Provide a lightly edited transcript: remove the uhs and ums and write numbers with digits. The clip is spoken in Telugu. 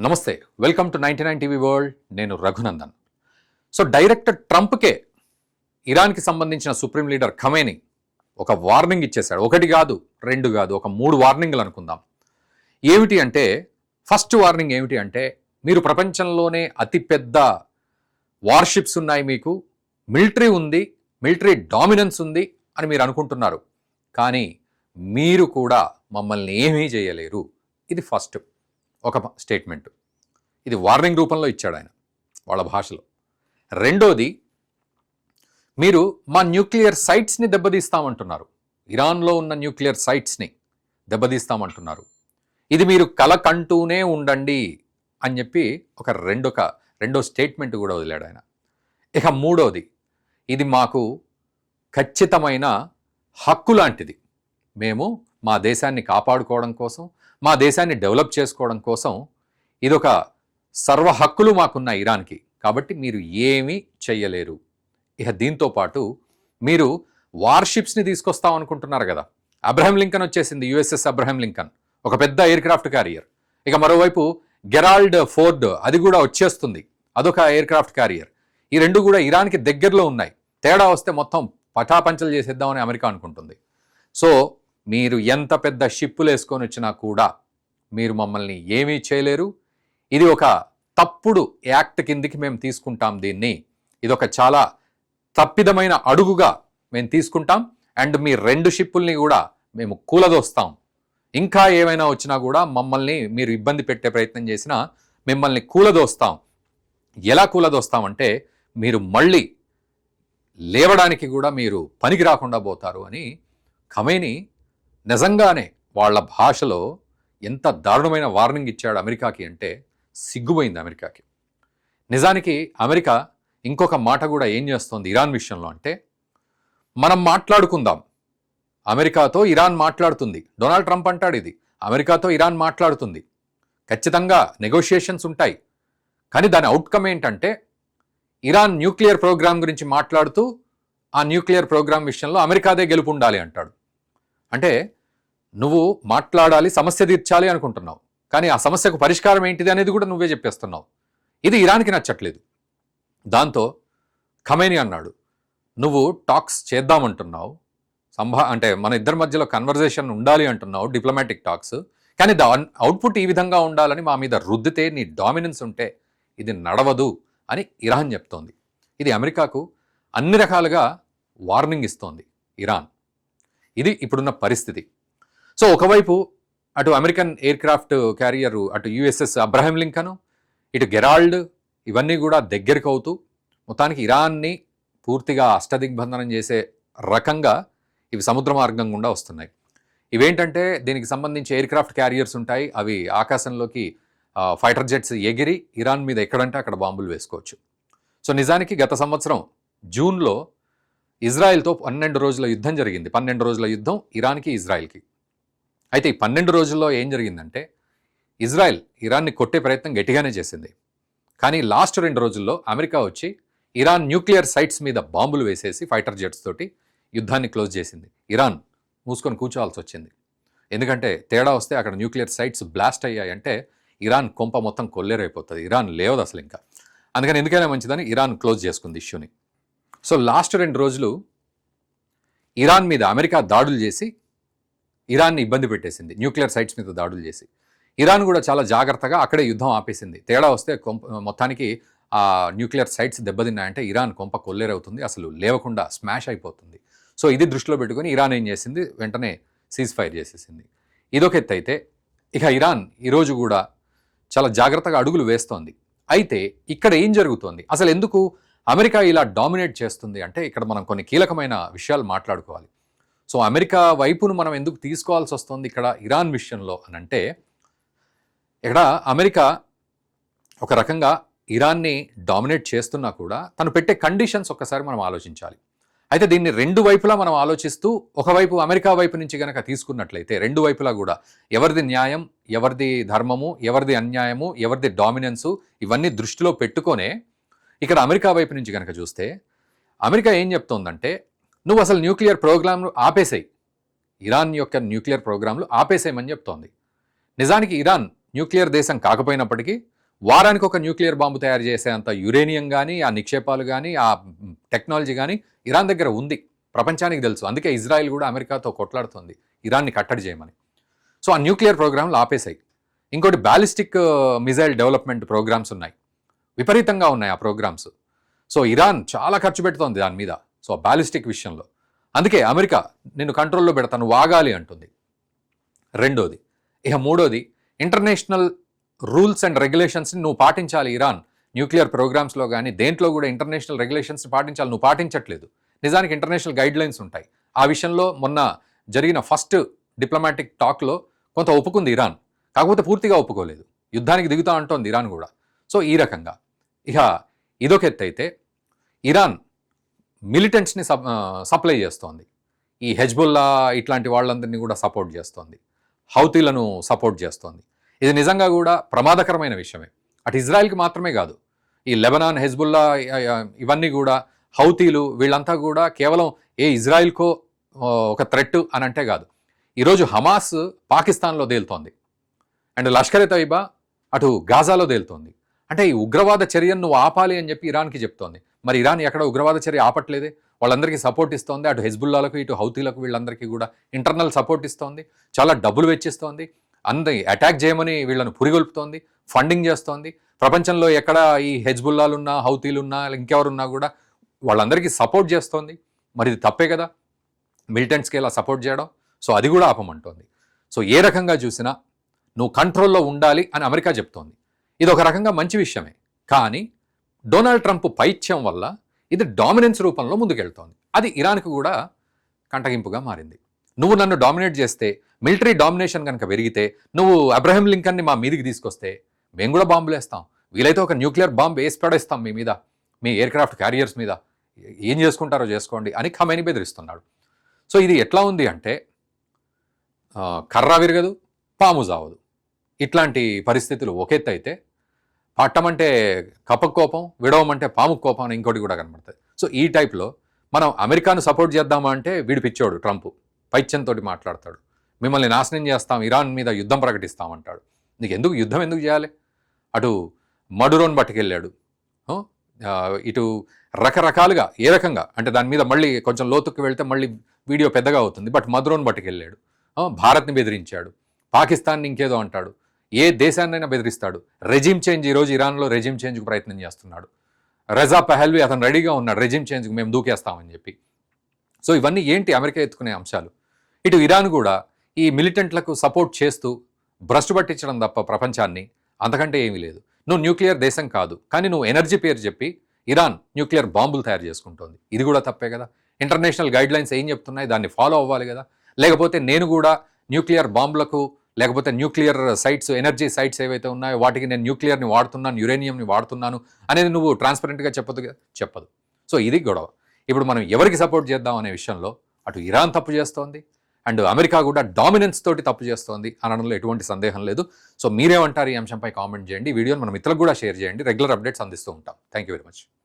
నమస్తే, వెల్కమ్ టు 99 టీవీ వరల్డ్. నేను రఘునందన్. సో డైరెక్టర్ ట్రంప్కే ఇరాన్కి సంబంధించిన సుప్రీం లీడర్ ఖమేని ఒక వార్నింగ్ ఇచ్చేశాడు. ఒకటి కాదు, రెండు కాదు, ఒక 3 వార్నింగ్లు అనుకుందాం. ఏమిటి అంటే, ఫస్ట్ వార్నింగ్ ఏమిటి అంటే, మీరు ప్రపంచంలోనే అతిపెద్ద వార్షిప్స్ ఉన్నాయి, మీకు మిలిటరీ ఉంది, మిలిటరీ డామినెన్స్ ఉంది అని మీరు అనుకుంటున్నారు, కానీ మీరు కూడా మమ్మల్ని ఏమీ చేయలేరు. ఇది ఫస్ట్ ఒక స్టేట్మెంట్. ఇది వార్నింగ్ రూపంలో ఇచ్చాడు ఆయన వాళ్ళ భాషలో. రెండోది, మీరు మా న్యూక్లియర్ సైట్స్ని దెబ్బతీస్తామంటున్నారు, ఇరాన్లో ఉన్న న్యూక్లియర్ సైట్స్ని దెబ్బతీస్తామంటున్నారు, ఇది మీరు కలకంటూనే ఉండండి అని చెప్పి రెండో స్టేట్మెంట్ కూడా వదిలాడు ఆయన. ఇక మూడోది, ఇది మాకు ఖచ్చితమైన హక్కు లాంటిది, మేము మా దేశాన్ని కాపాడుకోవడం కోసం, మా దేశాన్ని డెవలప్ చేసుకోవడం కోసం ఇదొక సర్వ హక్కులు మాకున్న ఇరాన్కి, కాబట్టి మీరు ఏమీ చెయ్యలేరు. ఇక దీంతో పాటు మీరు వార్షిప్స్ని తీసుకొస్తాం అనుకుంటున్నారు కదా, అబ్రహం లింకన్ వచ్చేసింది, యుఎస్ఎస్ అబ్రహం లింకన్, ఒక పెద్ద ఎయిర్ క్రాఫ్ట్ క్యారియర్. ఇక మరోవైపు గెరాల్డ్ ఫోర్డ్, అది కూడా వచ్చేస్తుంది, అదొక ఎయిర్ క్రాఫ్ట్ క్యారియర్. ఈ రెండు కూడా ఇరాన్కి దగ్గరలో ఉన్నాయి, తేడా వస్తే మొత్తం పటాపంచలు చేసేద్దామని అమెరికా అనుకుంటుంది. సో మీరు ఎంత పెద్ద షిప్పులు వేసుకొని వచ్చినా కూడా మీరు మమ్మల్ని ఏమీ చేయలేరు. ఇది ఒక తప్పుడు యాక్ట్ కిందికి మేము తీసుకుంటాం దీన్ని, ఇదొక చాలా తప్పిదమైన అడుగుగా మేము తీసుకుంటాం, అండ్ మీ 2 షిప్పుల్ని కూడా మేము కూలదోస్తాం. ఇంకా ఏమైనా వచ్చినా కూడా మమ్మల్ని మీరు ఇబ్బంది పెట్టే ప్రయత్నం చేసినా మిమ్మల్ని కూలదోస్తాం. ఎలా కూలదోస్తామంటే, మీరు మళ్ళీ లేవడానికి కూడా మీరు పనికి రాకుండా పోతారు అని ఖమేని నిజంగానే వాళ్ళ భాషలో ఎంత దారుణమైన వార్నింగ్ ఇచ్చాడు అమెరికాకి అంటే సిగ్గుపోయింది అమెరికాకి. నిజానికి అమెరికా ఇంకొక మాట కూడా ఏం చేస్తోంది ఇరాన్ విషయంలో అంటే, మనం మాట్లాడుకుందాం, అమెరికాతో ఇరాన్ మాట్లాడుతుంది, డొనాల్డ్ ట్రంప్ అంటాడు ఇది, అమెరికాతో ఇరాన్ మాట్లాడుతుంది, ఖచ్చితంగా నెగోషియేషన్స్ ఉంటాయి, కానీ దాని అవుట్కమ్ ఏంటంటే ఇరాన్ న్యూక్లియర్ ప్రోగ్రామ్ గురించి మాట్లాడుతూ ఆ న్యూక్లియర్ ప్రోగ్రామ్ విషయంలో అమెరికాదే గెలుపు ఉండాలి అంటాడు. అంటే నువ్వు మాట్లాడాలి, సమస్య తీర్చాలి అనుకుంటున్నావు, కానీ ఆ సమస్యకు పరిష్కారం ఏంటిది అనేది కూడా నువ్వే చెప్పేస్తున్నావు. ఇది ఇరాన్కి నచ్చట్లేదు. దాంతో ఖమేని అన్నాడు, నువ్వు టాక్స్ చేద్దామంటున్నావు, అంటే మన ఇద్దరి మధ్యలో కన్వర్జేషన్ ఉండాలి అంటున్నావు, డిప్లొమాటిక్ టాక్స్, కానీ దాని అవుట్పుట్ ఈ విధంగా ఉండాలని మా మీద రుద్దితే, నీ డామినెన్స్ ఉంటే ఇది నడవదు అని ఇరాన్ చెప్తోంది. ఇది అమెరికాకు అన్ని రకాలుగా వార్నింగ్ ఇస్తోంది ఇరాన్. ఇది ఇప్పుడున్న పరిస్థితి. సో ఒకవైపు అటు అమెరికన్ ఎయిర్ క్రాఫ్ట్ క్యారియర్, అటు యుఎస్ఎస్ అబ్రహం లింకన్, ఇటు గెరాల్డ్, ఇవన్నీ కూడా దగ్గరికి అవుతూ మొత్తానికి ఇరాన్ని పూర్తిగా అష్టదిగ్బంధనం చేసే రకంగా ఇవి సముద్ర మార్గం గుండా వస్తున్నాయి. ఇవేంటంటే దీనికి సంబంధించి ఎయిర్ క్రాఫ్ట్ క్యారియర్స్ ఉంటాయి, అవి ఆకాశంలోకి ఫైటర్ జెట్స్ ఎగిరి ఇరాన్ మీద ఎక్కడంటే అక్కడ బాంబులు వేసుకోవచ్చు. సో నిజానికి గత సంవత్సరం జూన్లో ఇజ్రాయెల్తో 12 రోజుల యుద్ధం జరిగింది. 12 రోజుల యుద్ధం ఇరాన్కి ఇజ్రాయెల్కి. అయితే ఈ 12 రోజుల్లో ఏం జరిగిందంటే, ఇజ్రాయెల్ ఇరాన్ని కొట్టే ప్రయత్నం గట్టిగానే చేసింది, కానీ లాస్ట్ 2 రోజుల్లో అమెరికా వచ్చి ఇరాన్ న్యూక్లియర్ సైట్స్ మీద బాంబులు వేసేసి ఫైటర్ జెట్స్ తోటి యుద్ధాన్ని క్లోజ్ చేసింది. ఇరాన్ మూసుకొని కూర్చోవాల్సి వచ్చింది, ఎందుకంటే తేడా వస్తే అక్కడ న్యూక్లియర్ సైట్స్ బ్లాస్ట్ అయ్యాయంటే ఇరాన్ కొంప మొత్తం కొల్లేరైపోతుంది, ఇరాన్ లేవదు అసలు ఇంకా. అందుకని ఎందుకైనా మంచిదని ఇరాన్ క్లోజ్ చేసుకుంది ఇష్యూని. సో లాస్ట్ 2 రోజులు ఇరాన్ మీద అమెరికా దాడులు చేసి ఇరాన్ని ఇబ్బంది పెట్టేసింది, న్యూక్లియర్ సైట్స్ మీద దాడులు చేసి. ఇరాన్ కూడా చాలా జాగ్రత్తగా అక్కడే యుద్ధం ఆపేసింది. తేడా వస్తే మొత్తానికి ఆ న్యూక్లియర్ సైట్స్ దెబ్బతిన్నాయంటే ఇరాన్ కొంప కొల్లేరవుతుంది, అసలు లేవకుండా స్మాష్ అయిపోతుంది. సో ఇది దృష్టిలో పెట్టుకొని ఇరాన్ ఏం చేసింది, వెంటనే సీజ్ ఫైర్ చేసేసింది. ఇదొక ఎత్తు అయితే, ఇక ఇరాన్ ఈరోజు కూడా చాలా జాగ్రత్తగా అడుగులు వేస్తోంది. అయితే ఇక్కడ ఏం జరుగుతోంది, అసలు ఎందుకు అమెరికా ఇలా డామినేట్ చేస్తుంది అంటే, ఇక్కడ మనం కొన్ని కీలకమైన విషయాలు మాట్లాడుకోవాలి. సో అమెరికా వైపును మనం ఎందుకు తీసుకోవాల్సి వస్తుంది ఇక్కడ ఇరాన్ విషయంలో అని అంటే, ఇక్కడ అమెరికా ఒక రకంగా ఇరాన్ని డామినేట్ చేస్తున్నా కూడా తను పెట్టే కండిషన్స్ ఒక్కసారి మనం ఆలోచించాలి. అయితే దీన్ని 2 వైపులా మనం ఆలోచిస్తూ, ఒకవైపు అమెరికా వైపు నుంచి కనుక తీసుకున్నట్లయితే 2 వైపులా కూడా ఎవరిది న్యాయం, ఎవరిది ధర్మము, ఎవరిది అన్యాయము, ఎవరిది డామినెన్సు, ఇవన్నీ దృష్టిలో పెట్టుకొనే ఇక్కడ అమెరికా వైపు నుంచి కనుక చూస్తే, అమెరికా ఏం చెప్తోందంటే, నువ్వు అసలు న్యూక్లియర్ ప్రోగ్రాంలు ఆపేసాయి, ఇరాన్ యొక్క న్యూక్లియర్ ప్రోగ్రాంలు ఆపేసేయమని చెప్తోంది. నిజానికి ఇరాన్ న్యూక్లియర్ దేశం కాకపోయినప్పటికీ వారానికి ఒక న్యూక్లియర్ బాంబు తయారు చేసేంత యురేనియం కానీ, ఆ నిక్షేపాలు కానీ, ఆ టెక్నాలజీ కానీ ఇరాన్ దగ్గర ఉంది. ప్రపంచానికి తెలుసు. అందుకే ఇజ్రాయెల్ కూడా అమెరికాతో కొట్లాడుతుంది ఇరాన్ని కట్టడి చేయమని. సో ఆ న్యూక్లియర్ ప్రోగ్రాంలు ఆపేశాయి. ఇంకోటి బ్యాలిస్టిక్ మిజైల్ డెవలప్మెంట్ ప్రోగ్రామ్స్ ఉన్నాయి, విపరీతంగా ఉన్నాయి ఆ ప్రోగ్రామ్స్. సో ఇరాన్ చాలా ఖర్చు పెడుతోంది దాని మీద, సో బ్యాలిస్టిక్ విషయంలో. అందుకే అమెరికా నిన్ను కంట్రోల్లో పెడతాను వాగాలి అంటుంది. రెండోది. ఇక మూడోది, ఇంటర్నేషనల్ రూల్స్ అండ్ రెగ్యులేషన్స్ని నువ్వు పాటించాలి ఇరాన్. న్యూక్లియర్ ప్రోగ్రామ్స్లో కానీ దేంట్లో కూడా ఇంటర్నేషనల్ రెగ్యులేషన్స్ని పాటించాలి. నువ్వు పాటించట్లేదు. నిజానికి ఇంటర్నేషనల్ గైడ్ లైన్స్ ఉంటాయి. ఆ విషయంలో మొన్న జరిగిన ఫస్ట్ డిప్లొమాటిక్ టాక్లో కొంత ఒప్పుకుంది ఇరాన్, కాకపోతే పూర్తిగా ఒప్పుకోలేదు. యుద్ధానికి దిగుతా అంటోంది ఇరాన్ కూడా. సో ఈ రకంగా ఇక ఇదొక ఎత్తు అయితే, ఇరాన్ మిలిటెంట్స్ని సప్లై చేస్తోంది. ఈ హెజ్బుల్లా ఇట్లాంటి వాళ్ళందరినీ కూడా సపోర్ట్ చేస్తోంది, హౌతీలను సపోర్ట్ చేస్తోంది. ఇది నిజంగా కూడా ప్రమాదకరమైన విషయమే. అటు ఇజ్రాయెల్కి మాత్రమే కాదు, ఈ లెబనాన్, హెజ్బుల్లా ఇవన్నీ కూడా, హౌతీలు వీళ్ళంతా కూడా కేవలం ఇజ్రాయెల్కో ఒక థ్రెట్ అని అంటే కాదు. ఈరోజు హమాస్ పాకిస్తాన్లో తేలుతోంది, అండ్ లష్కర్ ఎ తోయిబా అటు గాజాలో తేలుతోంది. అంటే ఈ ఉగ్రవాద చర్యను నువ్వు ఆపాలి అని చెప్పి ఇరాన్కి చెప్తోంది. మరి ఇరాన్ ఎక్కడ ఉగ్రవాద చర్య ఆపట్లేదే, వాళ్ళందరికీ సపోర్ట్ ఇస్తోంది. అటు హెజ్బుల్లాలకు, ఇటు హౌతీలకు, వీళ్ళందరికీ కూడా ఇంటర్నల్ సపోర్ట్ ఇస్తోంది, చాలా డబ్బులు వెచ్చిస్తోంది, అందరి అటాక్ చేయమని వీళ్ళను పురిగొల్పుతోంది, ఫండింగ్ చేస్తోంది. ప్రపంచంలో ఎక్కడ ఈ హెజ్బుల్లాలున్నా, హౌతీలున్నా, ఇంకెవరున్నా కూడా వాళ్ళందరికీ సపోర్ట్ చేస్తోంది. మరి ఇది తప్పే కదా మిలిటెంట్స్కి ఇలా సపోర్ట్ చేయడం. సో అది కూడా ఆపమంటోంది. సో ఏ రకంగా చూసినా నువ్వు కంట్రోల్లో ఉండాలి అని అమెరికా చెప్తోంది. ఇది ఒక రకంగా మంచి విషయమే, కానీ డొనాల్డ్ ట్రంప్ పైత్యం వల్ల ఇది డామినెన్స్ రూపంలో ముందుకెళ్తోంది. అది ఇరాన్కు కూడా కంటగింపుగా మారింది. నువ్వు నన్ను డామినేట్ చేస్తే, మిలిటరీ డామినేషన్ కనుక పెరిగితే, నువ్వు అబ్రహం లింకన్ని మా మీదికి తీసుకొస్తే మేము కూడా బాంబులు వేస్తాం, వీలైతే ఒక న్యూక్లియర్ బాంబు వేసి పడేస్తాం మీ మీద, మీ ఎయిర్క్రాఫ్ట్ క్యారియర్స్ మీద, ఏం చేసుకుంటారో చేసుకోండి అని ఖమేని బెదిరిస్తున్నాడు. సో ఇది ఎట్లా ఉంది అంటే, కర్ర విరగదు, పాము జావదు, ఇట్లాంటి పరిస్థితులు ఒకెత్తు అయితే, పట్టమంటే కప్పకు కోపం, విడవమంటే పాముకు కోపం అని ఇంకోటి కూడా కనబడుతుంది. సో ఈ టైప్లో మనం అమెరికాను సపోర్ట్ చేద్దామా అంటే వీడు పిచ్చోడు ట్రంప్, పైత్యంతో మాట్లాడతాడు, మిమ్మల్ని నాశనం చేస్తాం, ఇరాన్ మీద యుద్ధం ప్రకటిస్తామంటాడు. నీకు ఎందుకు యుద్ధం ఎందుకు చేయాలి? అటు మడురోన్ పట్టుకెళ్ళాడు, ఇటు రకరకాలుగా ఏ రకంగా అంటే దాని మీద మళ్ళీ కొంచెం లోతుకు వెళ్తే మళ్ళీ వీడియో పెద్దగా అవుతుంది. బట్ మదురోన్ పట్టుకెళ్ళాడు, భారత్ని బెదిరించాడు, పాకిస్తాన్ని ఇంకేదో అంటాడు, ఏ దేశాన్నైనా బెదిరిస్తాడు. రెజిమ్ చేంజ్, ఈరోజు ఇరాన్లో రెజిమ్ చేంజ్కు ప్రయత్నం చేస్తున్నాడు. రజా పహల్వి అతను రెడీగా ఉన్నాడు రెజిమ్ చేంజ్కి మేము దూకేస్తామని చెప్పి. సో ఇవన్నీ ఏంటి అమెరికా ఎత్తుకునే అంశాలు. ఇటు ఇరాన్ కూడా ఈ మిలిటెంట్లకు సపోర్ట్ చేస్తూ భ్రష్టు పట్టించడం తప్ప ప్రపంచాన్ని అంతకంటే ఏమీ లేదు. నువ్వు న్యూక్లియర్ దేశం కాదు, కానీ నువ్వు ఎనర్జీ పేరు చెప్పి ఇరాన్ న్యూక్లియర్ బాంబులు తయారు చేసుకుంటోంది. ఇది కూడా తప్పే కదా. ఇంటర్నేషనల్ గైడ్ లైన్స్ ఏం చెప్తున్నాయి, దాన్ని ఫాలో అవ్వాలి కదా. లేకపోతే నేను కూడా న్యూక్లియర్ బాంబులకు, లేకపోతే న్యూక్లియర్ సైట్స్, ఎనర్జీ సైట్స్ ఏవైతే ఉన్నాయో వాటికి నేను న్యూక్లియర్ని వాడుతున్నాను, యురేనియంని వాడుతున్నాను అనేది నువ్వు ట్రాన్స్పరెంట్గా చెప్పదు కదా, చెప్పదు. సో ఇది గొడవ. ఇప్పుడు మనం ఎవరికి సపోర్ట్ చేద్దాం అనే విషయంలో అటు ఇరాన్ తప్పు చేస్తోంది, అండ్ అమెరికా కూడా డామినెన్స్ తోటి తప్పు చేస్తోంది అనడంలో ఎటువంటి సందేహం లేదు. సో మీరేమంటారు ఈ అంశంపై కామెంట్ చేయండి. ఈ వీడియోని మన మిత్రులకు కూడా షేర్ చేయండి. రెగ్యులర్ అప్డేట్స్ అందిస్తూ ఉంటాం. Thank you very much.